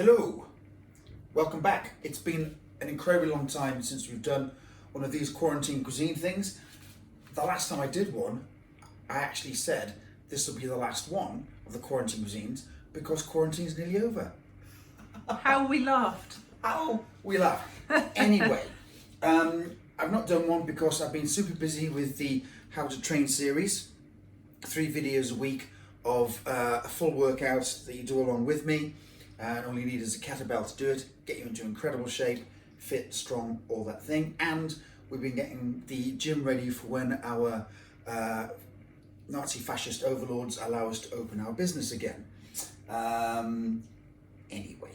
Hello, welcome back. It's been an incredibly long time since we've done one of these quarantine cuisine things. The last time I did one, I actually said this will be the last one of the quarantine cuisines because quarantine's nearly over. How we laughed. Oh, we laughed. Anyway, I've not done one because I've been super busy with the How to Train series. 3 videos a week of a full workout that you do along with me. And all you need is a kettlebell to do it, get you into incredible shape, fit, strong, all that thing. And we've been getting the gym ready for when our Nazi fascist overlords allow us to open our business again. Anyway,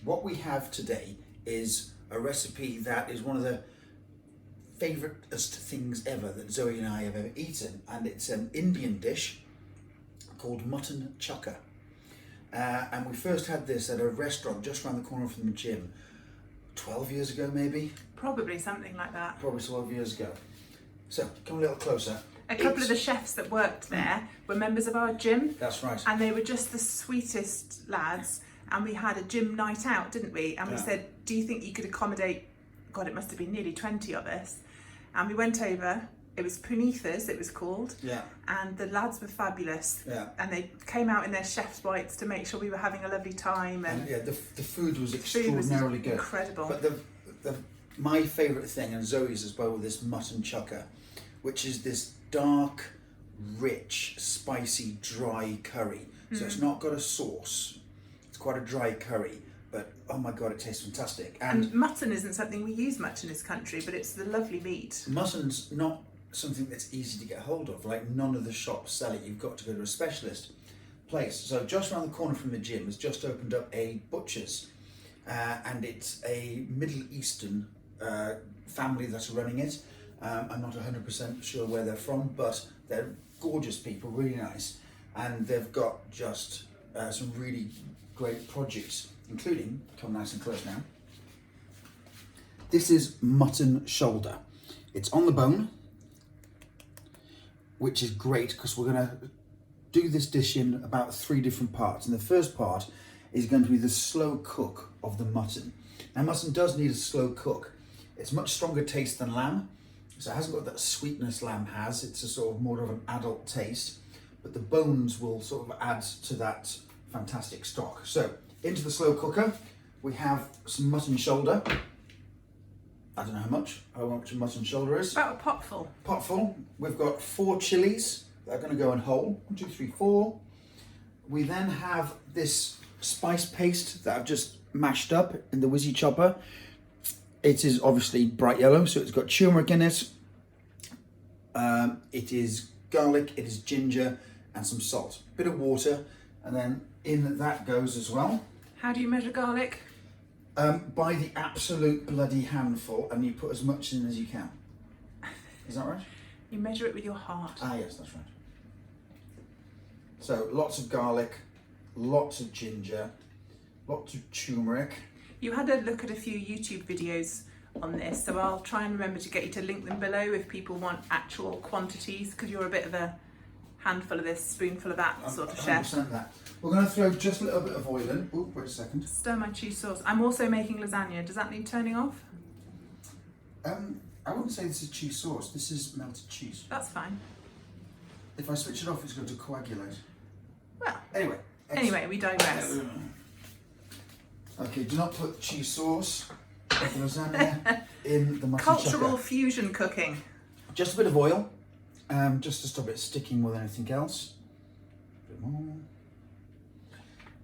what we have today is a recipe that is one of the favouriteest things ever that Zoe and I have ever eaten. And it's an Indian dish called Mutton Chukka. And we first had this at a restaurant just around the corner from the gym 12 years ago, maybe? Probably something like that. Probably 12 years ago. So, come a little closer. A couple of the chefs that worked there were members of our gym. That's right. And they were just the sweetest lads. And we had a gym night out, didn't we? And we said, do you think you could accommodate, God, it must have been nearly 20 of us. And we went over. It was Punithas, it was called. Yeah. And the lads were fabulous. Yeah. And they came out in their chef's whites to make sure we were having a lovely time. And yeah, the food was extraordinarily good. Incredible. But my favourite thing, and Zoe's as well, with this mutton chukka, which is this dark, rich, spicy, dry curry. So it's not got a sauce. It's quite a dry curry. But oh my God, it tastes fantastic. And mutton isn't something we use much in this country, but it's the lovely meat. Mutton's not something that's easy to get hold of. Like, none of the shops sell it. You've got to go to a specialist place. So just around the corner from the gym has just opened up a butcher's, and it's a Middle Eastern family that's running it. I'm not 100% sure where they're from, but they're gorgeous people, really nice, and they've got just some really great produce, including, come nice and close now, this is mutton shoulder. It's on the bone, which is great because we're going to do this dish in about 3 different parts. And the first part is going to be the slow cook of the mutton. Now, mutton does need a slow cook. It's much stronger taste than lamb, so it hasn't got that sweetness lamb has. It's a sort of more of an adult taste, but the bones will sort of add to that fantastic stock. So into the slow cooker, we have some mutton shoulder. I don't know how much a mutton shoulder is. About a potful. Potful. We've got 4 chilies that are going to go in whole. 1, 2, 3, 4. We then have this spice paste that I've just mashed up in the whizzy chopper. It is obviously bright yellow, so it's got turmeric in it. It is garlic, it is ginger, and some salt. Bit of water, and then in that goes as well. How do you measure garlic? By the absolute bloody handful, and you put as much in as you can. Is that right? You measure it with your heart. Ah, yes, that's right. So lots of garlic, lots of ginger, lots of turmeric. You had a look at a few YouTube videos on this, so I'll try and remember to get you to link them below if people want actual quantities, because you're a bit of a handful of this, spoonful of that sort of chef. 100% that. We're going to throw just a little bit of oil in. Oh, wait a second. Stir my cheese sauce. I'm also making lasagna. Does that need turning off? I wouldn't say this is cheese sauce. This is melted cheese. That's fine. If I switch it off, it's going to coagulate. Well, Anyway, we digress. Okay, do not put cheese sauce of the lasagna in the mutton Cultural chukka. fusion cooking. Just a bit of oil, just to stop it sticking more than anything else. A bit more.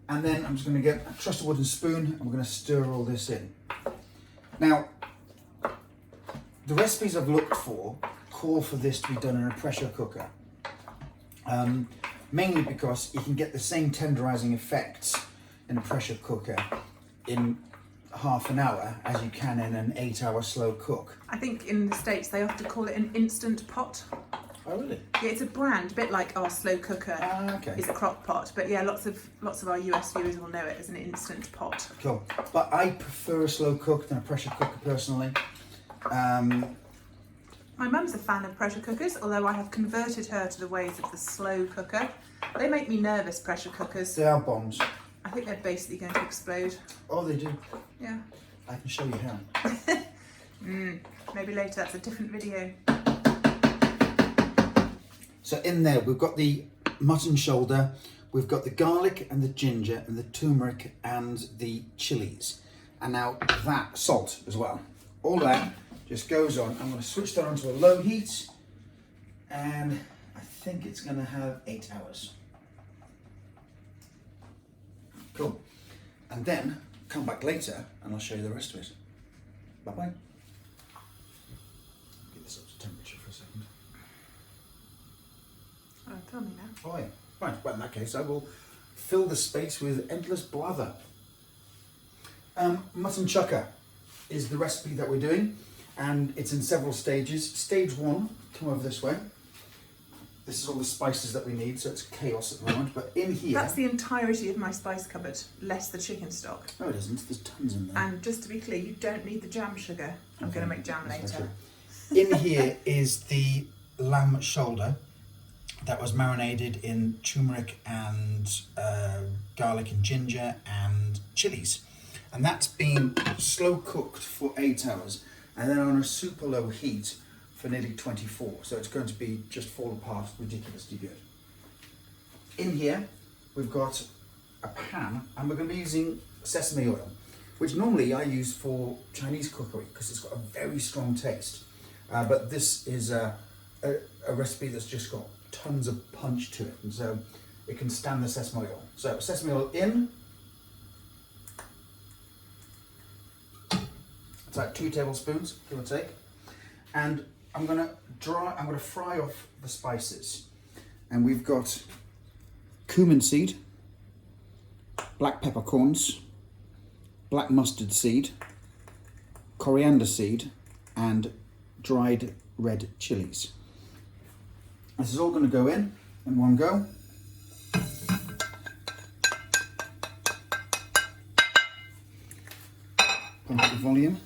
And then I'm just going to get a trusted wooden spoon and we're going to stir all this in. Now, the recipes I've looked for call for this to be done in a pressure cooker. Mainly because you can get the same tenderizing effects in a pressure cooker in half an hour as you can in an 8-hour slow cook. I think in the States they often call it an instant pot. Oh really? Yeah, it's a brand, a bit like our slow cooker Okay. is a crock pot. But yeah, lots of our US viewers will know it as an instant pot. Cool. But I prefer a slow cook than a pressure cooker personally. My mum's a fan of pressure cookers, although I have converted her to the ways of the slow cooker. They make me nervous, pressure cookers. They are bombs. I think they're basically going to explode. Oh, they do. Yeah. I can show you how. Maybe later, that's a different video. So in there, we've got the mutton shoulder, we've got the garlic and the ginger and the turmeric and the chilies. And now that salt as well. All that just goes on. I'm going to switch that onto a low heat, and I think it's going to have 8 hours. Cool. And then come back later and I'll show you the rest of it. Bye-bye. Get this up to temperature for a second. Oh, tell me now. Oh yeah. Right, well in that case I will fill the space with endless blather. Mutton chukka is the recipe that we're doing, and it's in several stages. Stage 1, come over this way. This is all the spices that we need, so it's chaos at the moment, but in here... That's the entirety of my spice cupboard, less the chicken stock. No it isn't, there's tons in there. And just to be clear, you don't need the jam sugar. I'm going to make jam later. In here is the lamb shoulder that was marinated in turmeric and garlic and ginger and chilies. And that's been slow cooked for 8 hours and then on a super low heat for nearly 24. So it's going to be just fall apart ridiculously good. In here, we've got a pan, and we're going to be using sesame oil, which normally I use for Chinese cookery because it's got a very strong taste. But this is a recipe that's just got tons of punch to it, and so it can stand the sesame oil. So sesame oil in. It's like 2 tablespoons, give or take. And I'm gonna fry off the spices. And we've got cumin seed, black peppercorns, black mustard seed, coriander seed, and dried red chilies. This is all going to go in one go. Pump up the volume.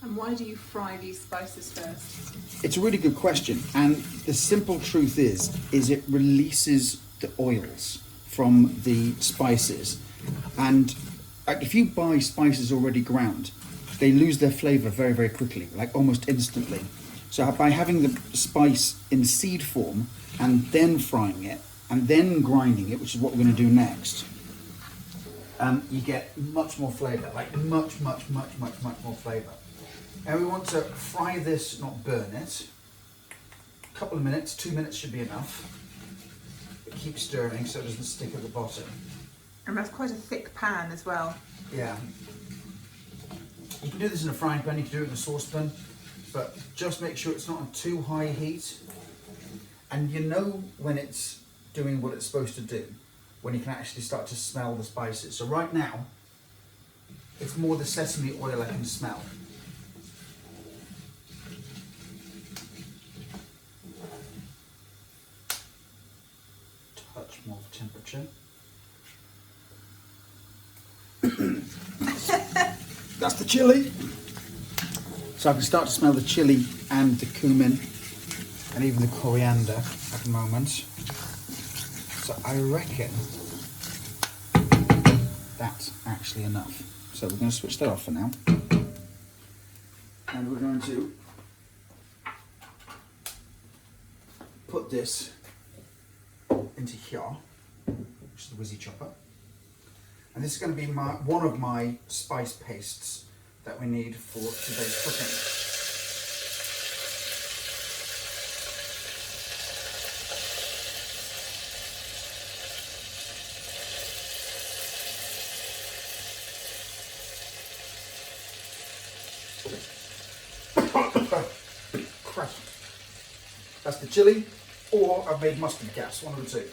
And why do you fry these spices first? It's a really good question, and the simple truth is it releases the oils from the spices. And if you buy spices already ground, they lose their flavour very, very quickly, like almost instantly. So by having the spice in seed form and then frying it and then grinding it, which is what we're going to do next, you get much more flavour, like much more flavour. And we want to fry this, not burn it. A couple of minutes, 2 minutes should be enough. But keep stirring so it doesn't stick at the bottom. And that's quite a thick pan as well. Yeah. You can do this in a frying pan, you can do it in a saucepan, but just make sure it's not on too high heat. And you know when it's doing what it's supposed to do, when you can actually start to smell the spices. So right now, it's more the sesame oil I can smell. Touch more of temperature. That's the chili. So I can start to smell the chili and the cumin and even the coriander at the moment. So I reckon that's actually enough. So we're going to switch that off for now. And we're going to put this into here, which is the whizzy chopper. And this is going to be one of my spice pastes that we need for today's cooking. Crap. That's the chili, or I've made mustard gas, one of the two.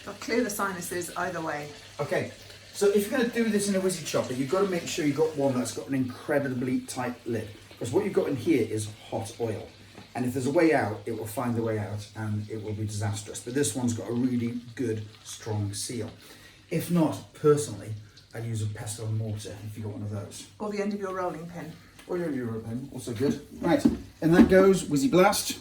I'll clear the sinuses either way. Okay, so if you're going to do this in a whizzy chopper, you've got to make sure you've got one that's got an incredibly tight lid, because what you've got in here is hot oil, and if there's a way out, it will find the way out and it will be disastrous. But this one's got a really good, strong seal. If not, personally, I'd use a pestle and mortar if you got one of those. Or the end of your rolling pin. Or your Euro pen, also good. Right, and that goes whizzy blast.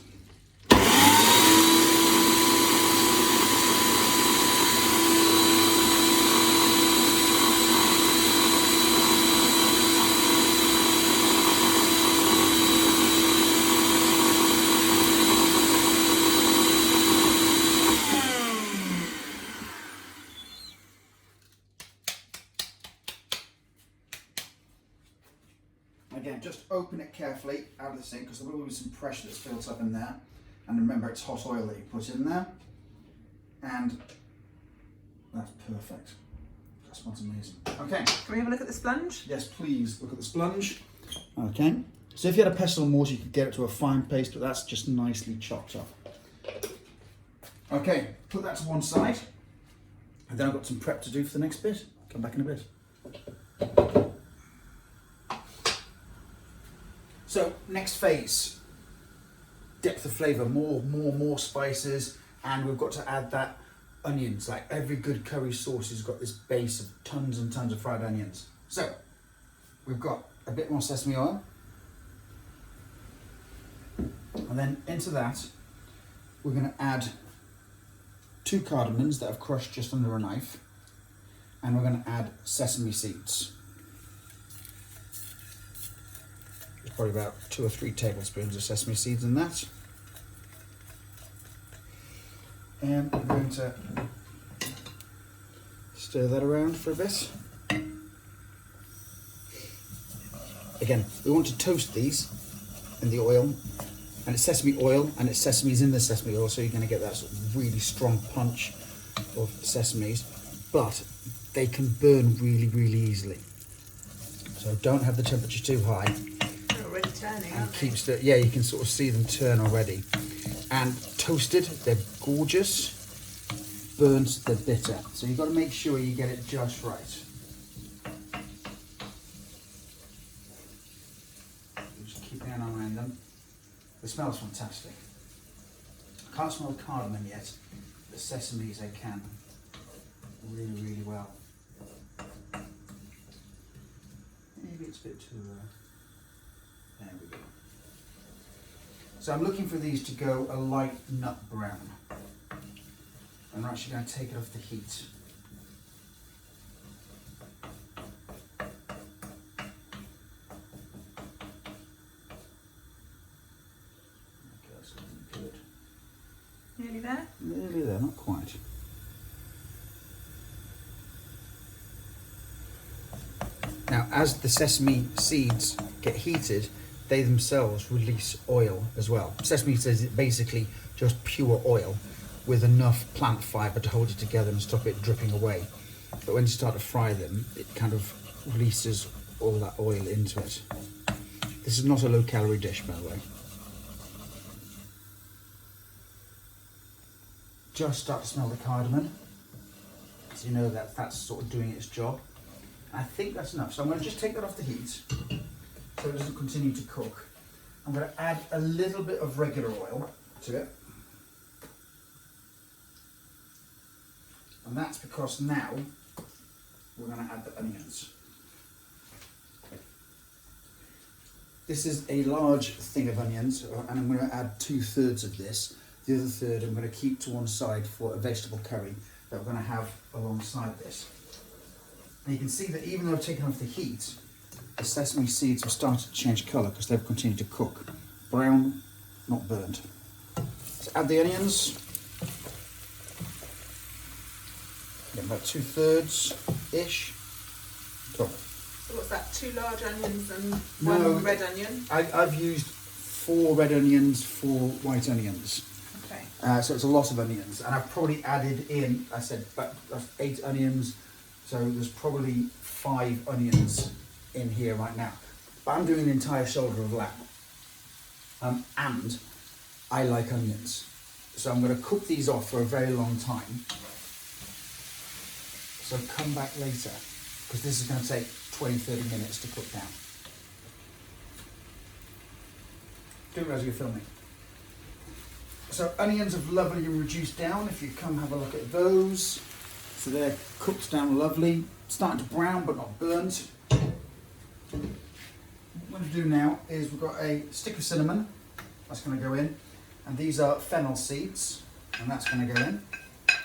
again, just open it carefully out of the sink because there will be some pressure that's built up in there. And remember, it's hot oil that you put in there. And that's perfect. That smells amazing. Okay. Can we have a look at the sponge? Yes, please look at the sponge. Okay. So if you had a pestle and mortar, you could get it to a fine paste, but that's just nicely chopped up. Okay, put that to one side. And then I've got some prep to do for the next bit. Come back in a bit. So, next phase. Depth of flavour, more spices, and we've got to add that onions. Like every good curry sauce has got this base of tons and tons of fried onions. So, we've got a bit more sesame oil. And then into that, we're going to add 2 cardamoms that I've crushed just under a knife. And we're going to add sesame seeds. There's probably about 2 or 3 tablespoons of sesame seeds in that. And I'm going to stir that around for a bit. Again, we want to toast these in the oil. And it's sesame oil, and it's sesame's in the sesame oil, so you're going to get that sort of really strong punch of sesames. But they can burn really, really easily. So don't have the temperature too high. They're already turning, And aren't keeps the, yeah, you can sort of see them turn already. And toasted, they're gorgeous. Burnt, they're bitter. So you've got to make sure you get it just right. Just keep an eye around them. It smells fantastic. I can't smell the cardamom yet. The sesames I can really, really well. Maybe it's a bit too, there we go. So I'm looking for these to go a light nut brown. And we're actually going to take it off the heat. Okay, that's looking good. Nearly there? Nearly there, not quite. Now, as the sesame seeds get heated, they themselves release oil as well. Sesame seeds is basically just pure oil with enough plant fibre to hold it together and stop it dripping away. But when you start to fry them, it kind of releases all that oil into it. This is not a low-calorie dish, by the way. Just start to smell the cardamom, so you know that that's sort of doing its job. I think that's enough, so I'm going to just take that off the heat so it doesn't continue to cook. I'm going to add a little bit of regular oil to it. And that's because now we're going to add the onions. This is a large thing of onions, and I'm going to add 2/3 of this. The other third I'm going to keep to one side for a vegetable curry that we're going to have alongside this. And you can see that even though I've taken off the heat, the sesame seeds have started to change colour because they've continued to cook. Brown, not burnt. So add the onions. Get about 2/3-ish. Cool. So what's that, 2 large onions and No, 1 red onion? I've used 4 red onions, 4 white onions. Okay. So it's a lot of onions, and I've probably added in, I said, about 8 onions, so there's probably 5 onions in here right now. But I'm doing an entire shoulder of lamb, and I like onions. So I'm going to cook these off for a very long time. So come back later, because this is going to take 20-30 minutes to cook down. Do it as you're filming. So onions have lovely reduced down. If you come have a look at those. So they're cooked down lovely. Starting to brown but not burnt. What I'm going to do now is we've got a stick of cinnamon. That's going to go in. And these are fennel seeds. And that's going to go in. I'm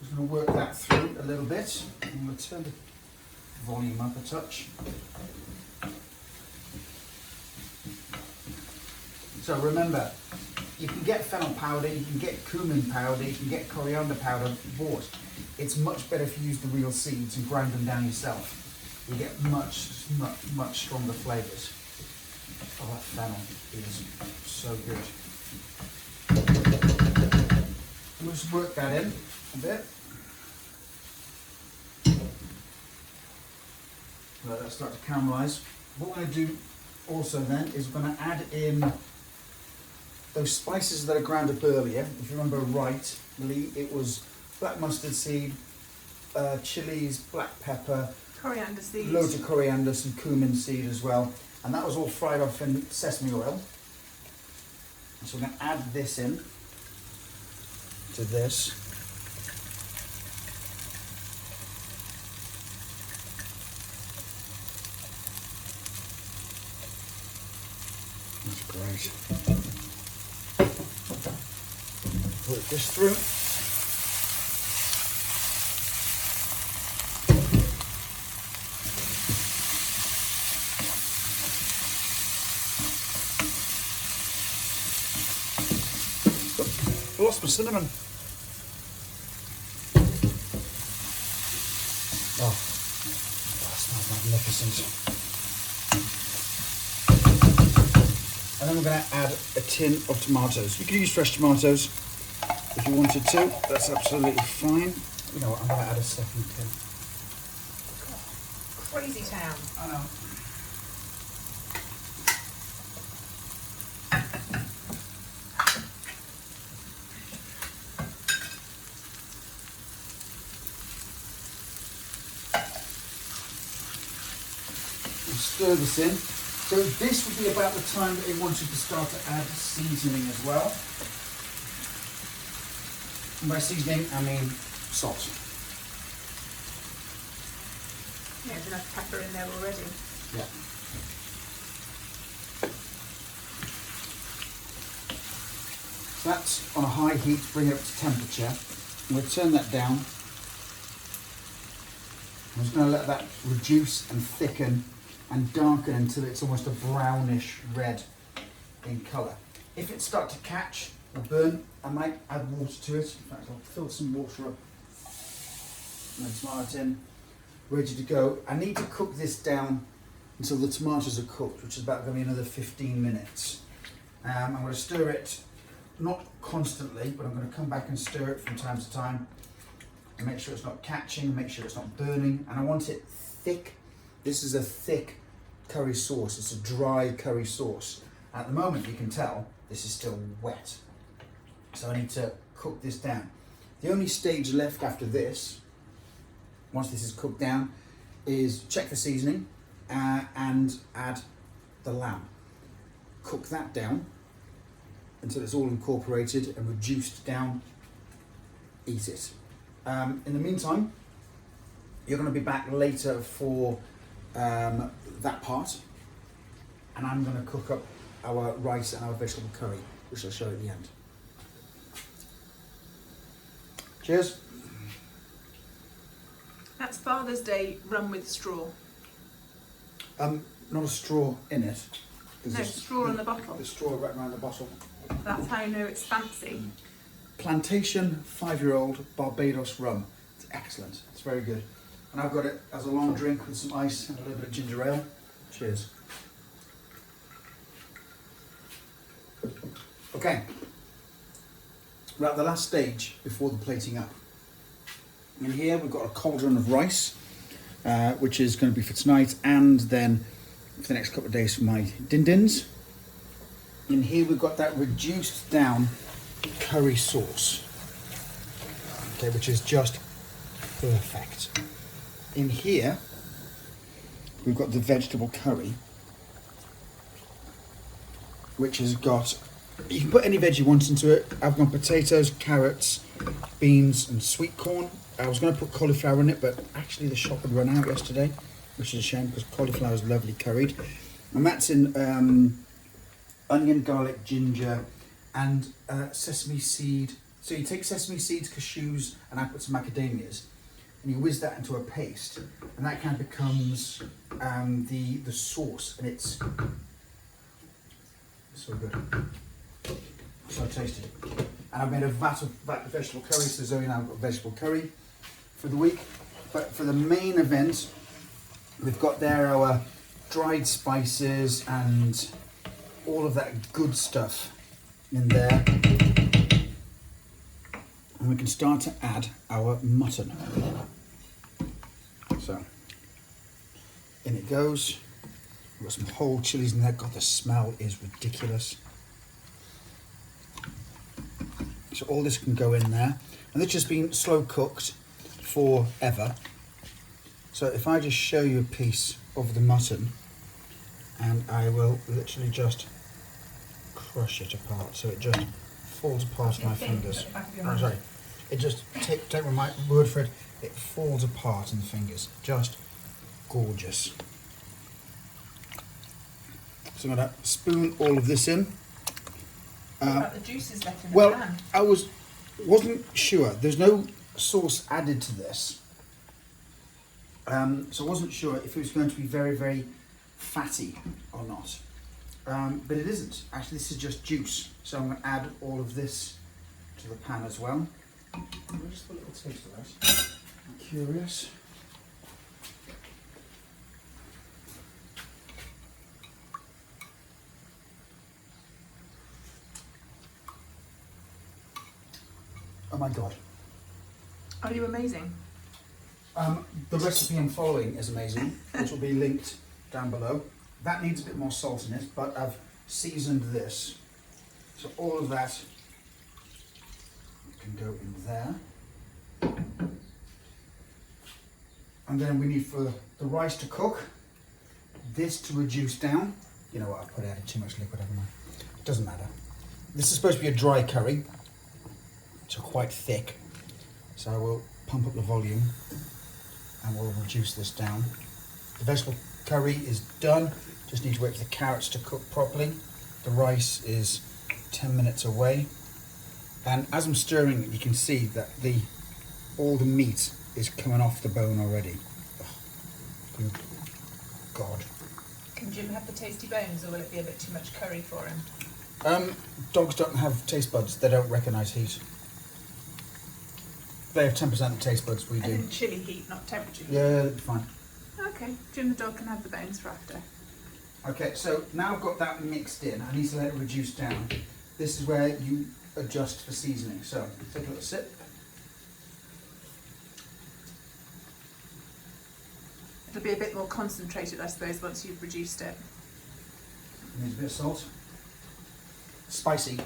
just going to work that through a little bit. I'm going to turn the volume up a touch. So remember, you can get fennel powder, you can get cumin powder, you can get coriander powder bought. It's much better if you use the real seeds and grind them down yourself. You get much stronger flavours. Oh, that fennel is so good. We'll just work that in a bit. Let that start to caramelise. What we're going to do also then is we're going to add in those spices that I ground up earlier. If you remember rightly, it was black mustard seed, chilies, black pepper, Coriander seed. loads of coriander, some cumin seed as well. And that was all fried off in sesame oil. So we're going to add this in to this. That's great. Work this through. I lost my cinnamon. Oh, that smells magnificent. And then we're going to add a tin of tomatoes. You could use fresh tomatoes if you wanted to. That's absolutely fine. You know what, I'm going to add a second tin. Crazy town. I know. Stir this in. So this would be about the time that it wants you to start to add seasoning as well. And by seasoning, I mean salt. Yeah, there's enough pepper in there already. Yeah. So that's on a high heat, bring it up to temperature. I'm going to turn that down. I'm just going to let that reduce and thicken and darken until it's almost a brownish red in colour. If it starts to catch or burn, I might add water to it. In fact, I'll fill some water up and then smile it in, ready to go. I need to cook this down until the tomatoes are cooked, which is about going to be another 15 minutes. I'm going to stir it, not constantly, but I'm going to come back and stir it from time to time and make sure it's not catching, make sure it's not burning, and I want it thick. This is a thick curry sauce, it's a dry curry sauce. At the moment you can tell this is still wet. So I need to cook this down. The only stage left after this, once this is cooked down, is check the seasoning and add the lamb. Cook that down until it's all incorporated and reduced down, eat it. In the meantime, you're going to be back later for that part, and I'm going to cook up our rice and our vegetable curry, which I'll show you at the end. Cheers. That's Father's Day rum with straw. Not a straw in it. No, straw in the bottle. The straw right around the bottle. That's how you know it's fancy. Plantation 5-year-old Barbados rum. It's excellent. It's very good. And I've got it as a long drink with some ice and a little bit of ginger ale. Cheers. Okay. We're at the last stage before the plating up. In here we've got a cauldron of rice, which is going to be for tonight and then for the next couple of days for my din-dins. In here we've got that reduced down curry sauce, okay, which is just perfect. In here we've got the vegetable curry, which has got, you can put any veg you want into it. I've got potatoes, carrots, beans and sweet corn. I was going to put cauliflower in it, but actually the shop had run out yesterday, which is a shame because cauliflower is lovely curried. And that's in onion, garlic, ginger and sesame seed. So you take sesame seeds, cashews, and I put some macadamias, and you whiz that into a paste, and that kind of becomes the sauce, and it's so good, so tasty. And I've made a vat of vegetable curry, so Zoe and I have got vegetable curry for the week. But for the main event, we've got there our dried spices and all of that good stuff in there. And we can start to add our mutton. So, in it goes. We've got some whole chilies in there. God, the smell is ridiculous. So all this can go in there. And it's just been slow cooked forever. So if I just show you a piece of the mutton, and I will literally just crush it apart so it just falls apart in my fingers. Oh, sorry. It just, take my word for it, it falls apart in the fingers. Just gorgeous. So I'm going to spoon all of this in. What about the juices left in the Well, pan? I wasn't sure. There's no sauce added to this. So I wasn't sure if it was going to be very, very fatty or not. But it isn't. Actually, this is just juice. So I'm going to add all of this to the pan as well. I'll just put a little taste of that. I'm curious. Oh my God. Are you amazing? The recipe I'm following is amazing, which will be linked down below. That needs a bit more salt in it, but I've seasoned this. So all of that can go in there. And then we need for the rice to cook, this to reduce down. You know what, I've added too much liquid, haven't I? It doesn't matter. This is supposed to be a dry curry, so quite thick. So I will pump up the volume and we'll reduce this down. The vegetable curry is done. Just need to wait for the carrots to cook properly. The rice is 10 minutes away. And as I'm stirring, you can see that all the meat is coming off the bone already. Oh, good God. Can Jim have the tasty bones, or will it be a bit too much curry for him? Dogs don't have taste buds. They don't recognise heat. They have 10% of the taste buds, we do. And chili heat, not temperature heat. Yeah, that'll be fine. Okay, Jim the dog can have the bones for after. Okay, so now I've got that mixed in. I need to let it reduce down. This is where you adjust for seasoning. So, take a little sip. It'll be a bit more concentrated, I suppose, once you've reduced it. Needs a bit of salt. Spicy.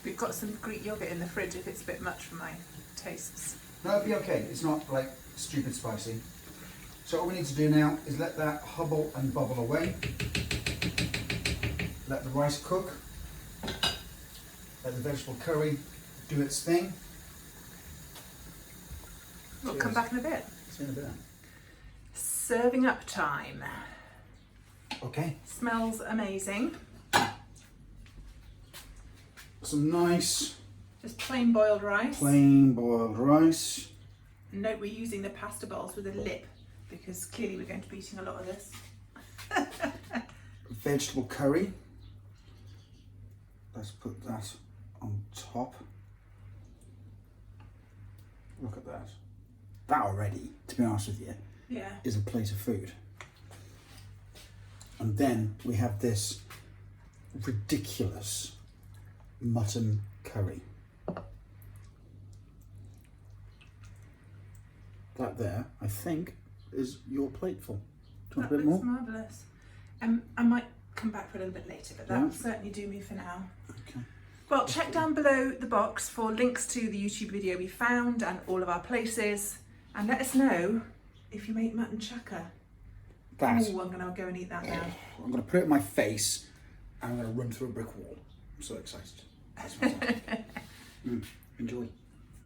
We've got some Greek yogurt in the fridge if it's a bit much for my tastes. No, it'll be okay. It's not like stupid spicy. So all we need to do now is let that hubble and bubble away. Let the rice cook. Let the vegetable curry do its thing. We'll Cheers. come back in a bit. See you in a bit. Serving up time. Okay. Smells amazing. Some nice Just plain boiled rice. plain boiled rice. Note we're using the pasta bowls with a lip because clearly we're going to be eating a lot of this. Vegetable curry. Let's put that on top. Look at that. That already, to be honest with you, Yeah. is a plate of food. And then we have this ridiculous mutton curry. That there, I think, is your plateful. Do you want That a bit more? looks marvellous. I might come back for a little bit later, but that Yeah. will certainly do me for now. Okay. Well, check down below the box for links to the YouTube video we found and all of our places, and let us know if you make mutton chukka. That. Oh, I'm going to go and eat that now. I'm going to put it in my face and I'm going to run through a brick wall. I'm so excited. That's fantastic. Enjoy.